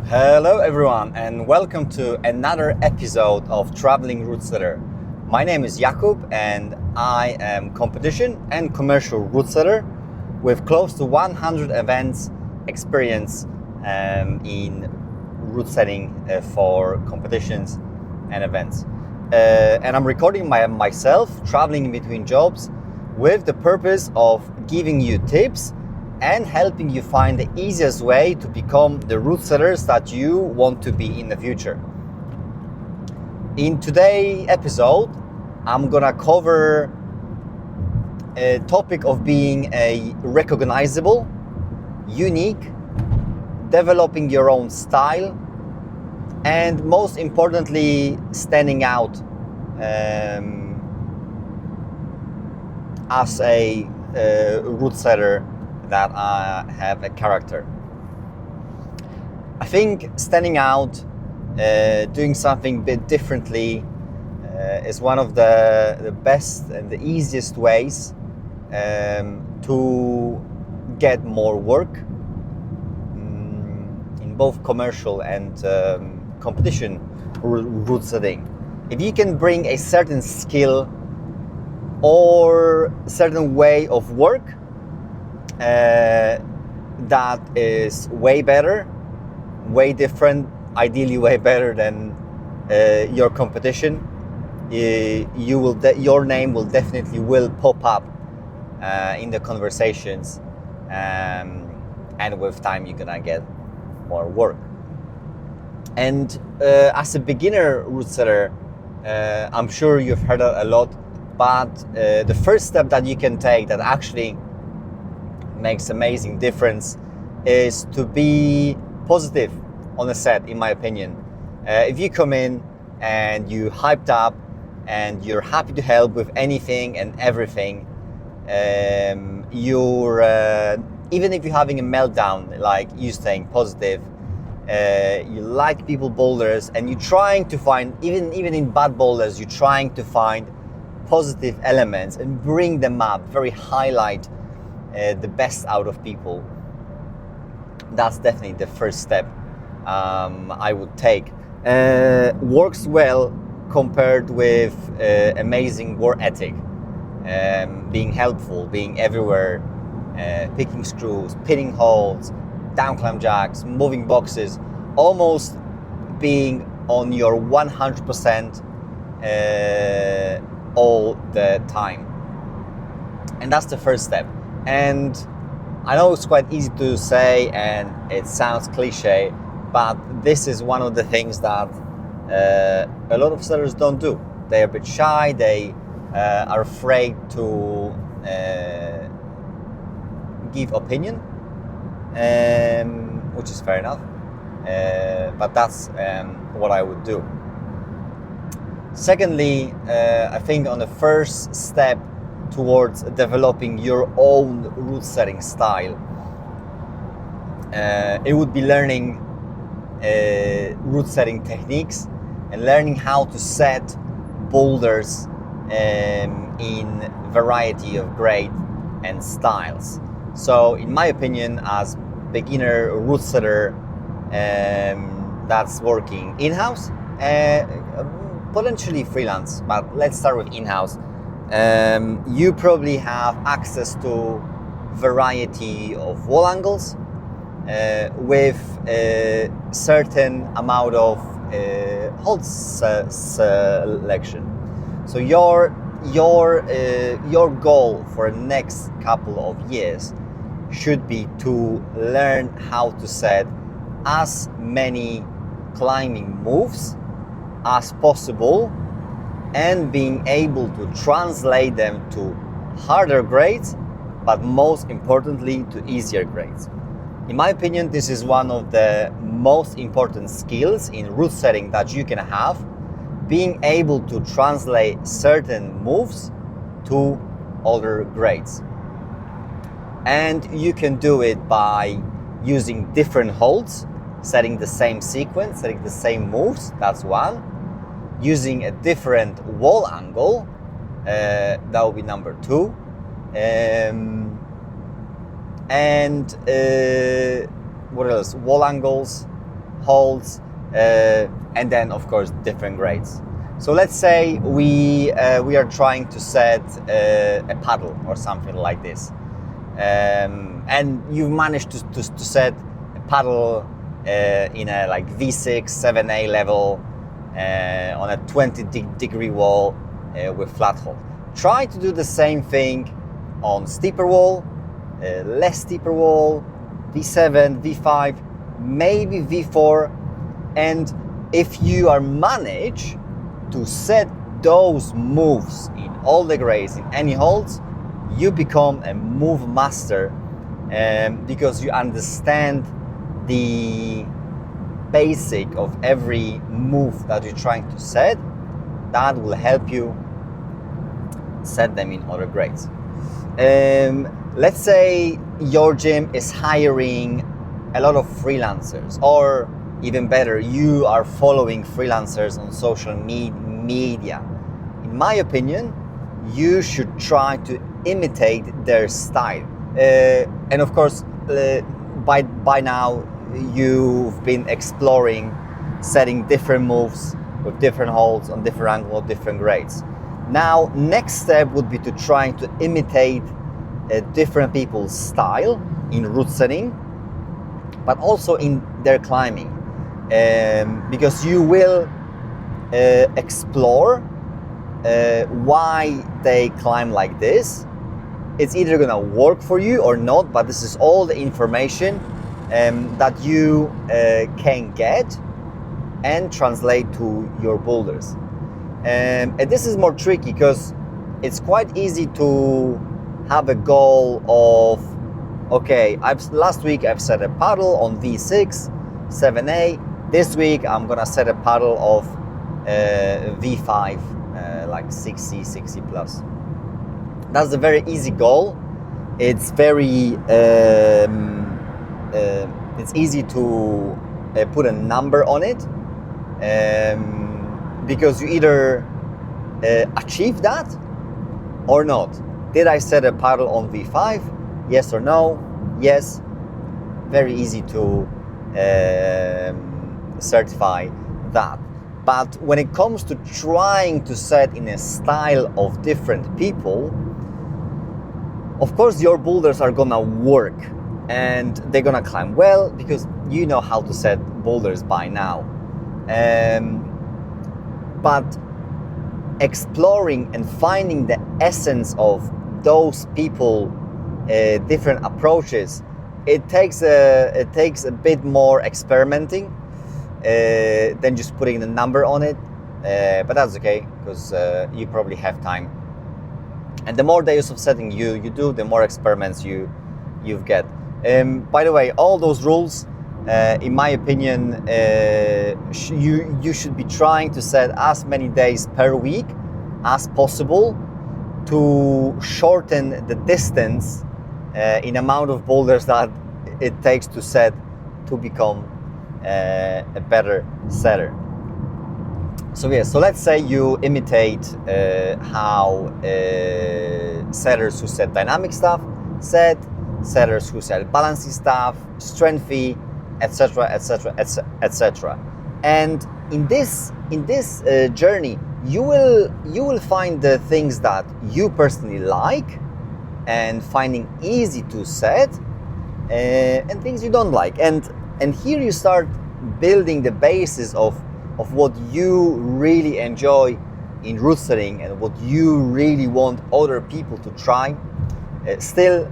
Hello everyone and welcome to another episode of Traveling Routesetter. My name is Jakub and I am competition and commercial routesetter with close to 100 events experience in route setting for competitions and events. And I'm recording myself traveling in between jobs with the purpose of giving you tips and helping you find the easiest way to become the route setters that you want to be in the future. In today's episode, I'm gonna cover a topic of being a recognizable, unique, developing your own style, and most importantly, standing out as a route setter that have a character. I think standing out, doing something a bit differently is one of the best and the easiest ways to get more work in both commercial and competition route setting. If you can bring a certain skill or certain way of work that is way better, way different, ideally way better than your competition, your name will definitely pop up in the conversations, and with time you're gonna get more work. And as a beginner route setter, I'm sure you've heard a lot, but the first step that you can take that actually makes amazing difference is to be positive on a set, in my opinion. If you come in and you hyped up and you're happy to help with anything and everything, you're even if you're having a meltdown, like you staying positive, you like people boulders and you're trying to find, even in bad boulders, you're trying to find positive elements and bring them up, very highlight the best out of people. That's definitely the first step I would take. Works well compared with amazing work ethic, being helpful, being everywhere, picking screws, pitting holes, down climb jacks, moving boxes, almost being on your 100% all the time. And that's the first step. And I know it's quite easy to say and it sounds cliche, but this is one of the things that a lot of sellers don't do. They're a bit shy, they are afraid to give opinion, which is fair enough, but that's what I would do. Secondly, I think on the first step towards developing your own route setting style, it would be learning route setting techniques and learning how to set boulders in variety of grade and styles. So in my opinion, as beginner route setter that's working in-house, potentially freelance, but let's start with in-house. You probably have access to variety of wall angles with a certain amount of hold selection. So your goal for the next couple of years should be to learn how to set as many climbing moves as possible and being able to translate them to harder grades, but most importantly to easier grades. In my opinion, this is one of the most important skills in route setting that you can have, being able to translate certain moves to other grades. And you can do it by using different holds, setting the same sequence, setting the same moves, that's one. Using a different wall angle, that will be number two. And what else? Wall angles, holds, and then of course different grades. So let's say we are trying to set a paddle or something like this, and you've managed to set a paddle in a like V6 7A level on a 20-degree wall with flat hold. Try to do the same thing on steeper wall, less steeper wall, V7, V5, maybe V4, and if you are managed to set those moves in all the grades, in any holds, you become a move master, because you understand the basic of every move that you're trying to set. That will help you set them in other grades. Let's say your gym is hiring a lot of freelancers, or even better, you are following freelancers on social media. In my opinion, you should try to imitate their style. And of course, by now, you've been exploring setting different moves with different holds on different angles, different grades. Now, next step would be to try to imitate different people's style in route setting, but also in their climbing, because you will explore why they climb like this. It's either gonna work for you or not, but this is all the information that you can get and translate to your boulders. And this is more tricky because it's quite easy to have a goal of, okay, last week I've set a paddle on V6, 7A. This week I'm gonna set a paddle of V5, like 60, 60 plus. That's a very easy goal. It's very, it's easy to put a number on it, because you either achieve that or not. Did I set a paddle on V5? Yes or no? Yes. Very easy to certify that. But when it comes to trying to set in a style of different people, of course your boulders are gonna work and they're gonna climb well because you know how to set boulders by now. But exploring and finding the essence of those people, different approaches, it takes a bit more experimenting than just putting the number on it, but that's okay because you probably have time, and the more days of setting you do, the more experiments you get. By the way, all those rules, in my opinion, you should be trying to set as many days per week as possible to shorten the distance in amount of boulders that it takes to set to become a better setter. So yeah, so let's say you imitate how setters who set dynamic stuff set, setters who set balancing stuff, strengthy, etc., etc., etc. And in this journey, you will find the things that you personally like and finding easy to set, and things you don't like. And here you start building the basis of what you really enjoy in route setting and what you really want other people to try. Still,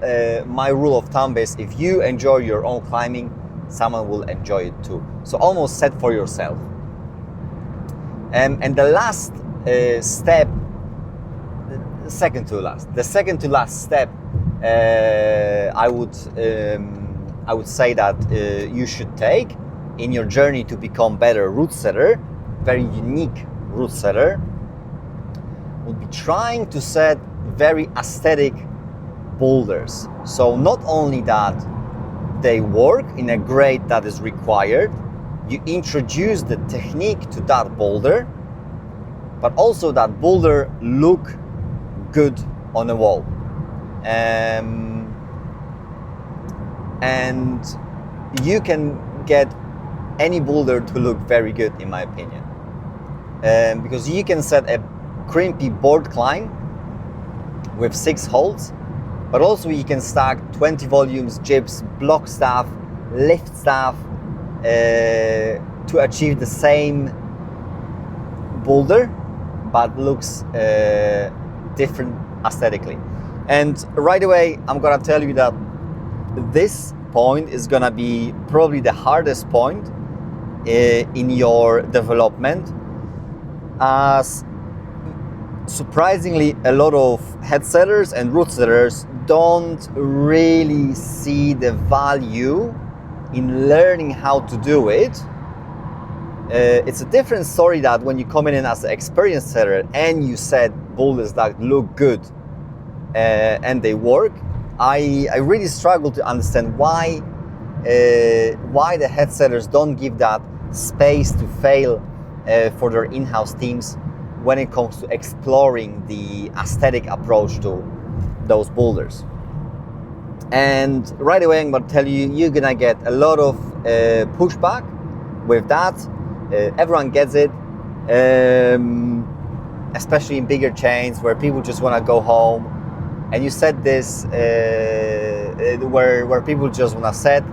my rule of thumb is if you enjoy your own climbing, someone will enjoy it too. So almost set for yourself. And the last step, the second to last step, I would say that you should take in your journey to become better route setter, very unique route setter, would be trying to set very aesthetic boulders. So not only that they work in a grade that is required, you introduce the technique to that boulder, but also that boulder look good on a wall. And you can get any boulder to look very good, in my opinion. Because you can set a crimpy board climb with 6 holes, but also you can stack 20 volumes, jibs, block staff, lift staff to achieve the same boulder, but looks different aesthetically. And right away, I'm gonna tell you that this point is gonna be probably the hardest point in your development, as surprisingly a lot of head setters and route setters don't really see the value in learning how to do it. It's a different story that when you come in as an experienced setter and you set boulders that look good and they work. I really struggle to understand why the head setters don't give that space to fail for their in-house teams when it comes to exploring the aesthetic approach to those boulders. And right away I'm going to tell you, you're going to get a lot of pushback with that. Everyone gets it, especially in bigger chains where people just want to go home. And you said this where people just want to set,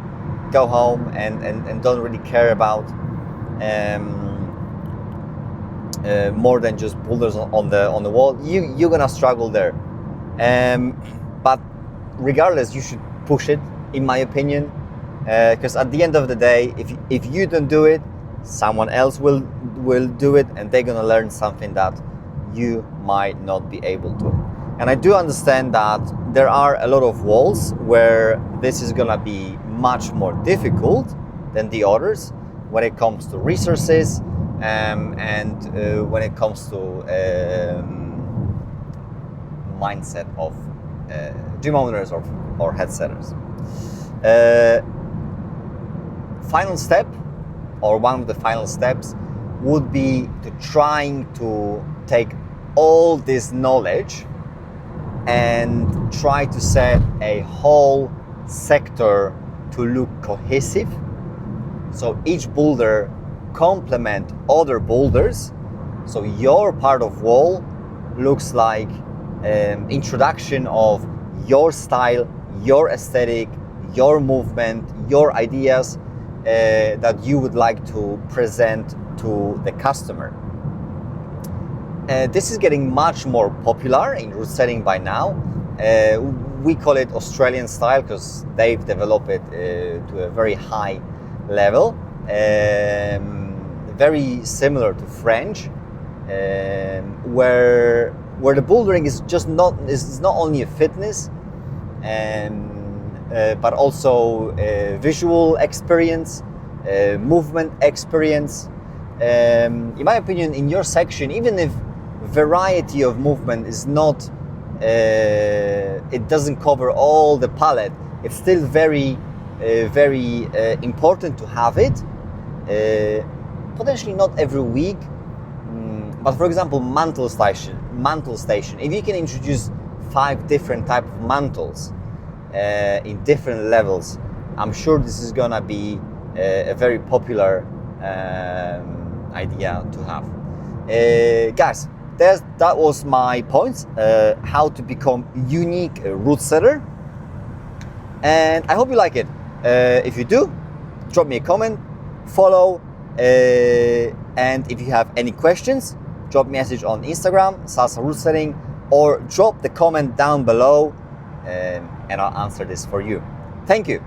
go home, and don't really care about more than just boulders on the wall. You're gonna struggle there. But regardless, you should push it, in my opinion, because at the end of the day, if you don't do it, someone else will do it, and they're gonna learn something that you might not be able to. And I do understand that there are a lot of walls where this is gonna be much more difficult than the others when it comes to resources and when it comes to mindset of gym owners or head setters. Final step, or one of the final steps, would be to trying to take all this knowledge and try to set a whole sector to look cohesive. So each boulder complement other boulders. So your part of wall looks like introduction of your style, your aesthetic, your movement, your ideas that you would like to present to the customer. This is getting much more popular in route setting by now. We call it Australian style because they've developed it to a very high level. Very similar to French, where the bouldering is not only a fitness, but also a visual experience, movement experience. In my opinion, in your section, even if variety of movement is not, it doesn't cover all the palette, it's still very important to have it. Potentially not every week, but for example, mantle station. If you can introduce 5 different type of mantles in different levels, I'm sure this is gonna be a very popular idea to have. Guys, that was my points, how to become unique route setter, and I hope you like it. If you do, drop me a comment, follow, and if you have any questions, drop me a message on Instagram, Salsa Route Setting, or drop the comment down below, and I'll answer this for you. Thank you.